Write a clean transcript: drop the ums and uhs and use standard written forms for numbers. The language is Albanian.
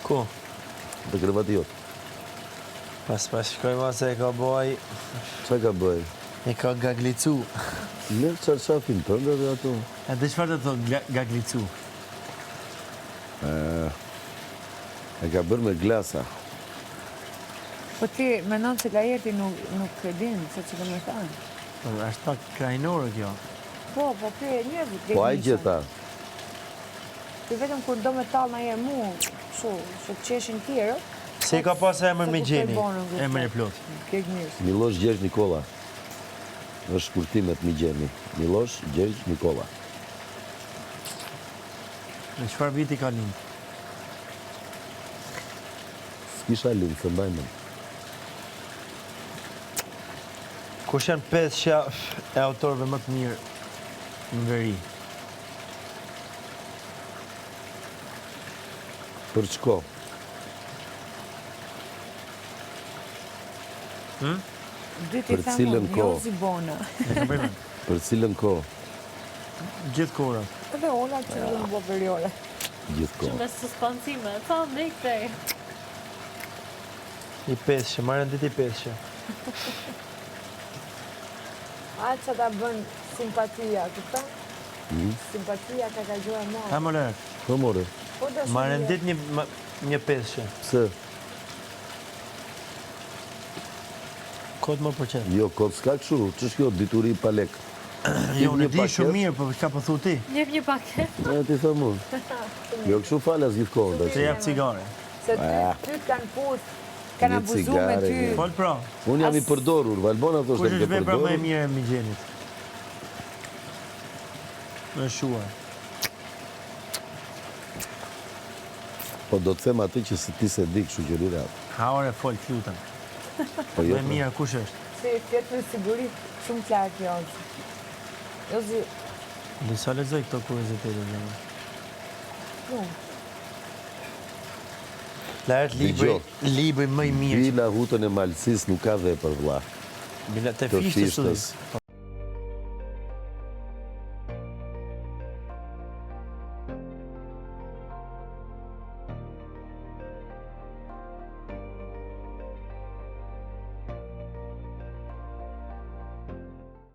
Ku? Dhe krevatiot. Pas shkoj ma se e ka boj, Qa ka bëj? e ka gaglicu. Lërë qarqafin tënde dhe ato. E dhe çfarë të thotë gaglicu? E ka bërë me glasa. Po ti menon se Gajerti nuk e din se që me thënë. Po, është pak krajnore kjo. Po pyet njerëzit. Po aj gjeta. Ti vetëm kur do me tallë na herë mu, kështu, që të qeshin tjerë. Se ka pas emër me gjeni, Bonën, emër e plot. Gegnis. Miloš Gjergj Nikola. Është shkurtimet Migjeni. Miloš Gjergj Nikola. Në çfarë viti ka lind? S'kisha lind, se mbajmën. Kush janë 5 e autorëve më të mirë në veri? Për çko? Dyti Për cilën kohë? Jozi Bona. Për cilën kohë? Gjithë kohërat. Edhe ona që në bo periode. Gjithë kohë. Me suspancime, thamë dhe i këtej. I 5, marrën ditë i 5. A që ta bën simpatia, këta? Simpatia ka gjua ma. Ha më lërë, Po more? marrën ditë një 5. Pse? Kodë më përqet. Jo, kod s'ka këshu. Që shkjo dituri pa lek? Jo, një në di paket. shumë mirë, po ka po thu ti. Njep një paket. E ti thë mund. Jo, këshu falas gjithë kohën. Se jap cigare. Se ty kanë pus, kanë Një abuzu me cigare, ty. një. Fol pra, Unë jam i përdorur, Valbona thoshtë kush jam është ke vepra më e përdorur. mirë e migjenit? Në shuar. Po do të them atë që si ti se di kështu që lirat. Haore fol, lutem. Po Më jo, e mira kush është? Se fjetë me sigurit shumë qartë Jozi. Jozi, Lisa lexoj këto kuriozitete në. shumë. Lart libri më i mirë. Bila hutën e malësis nuk ka dhe për vla. Bila të Të fishtës. fishtës.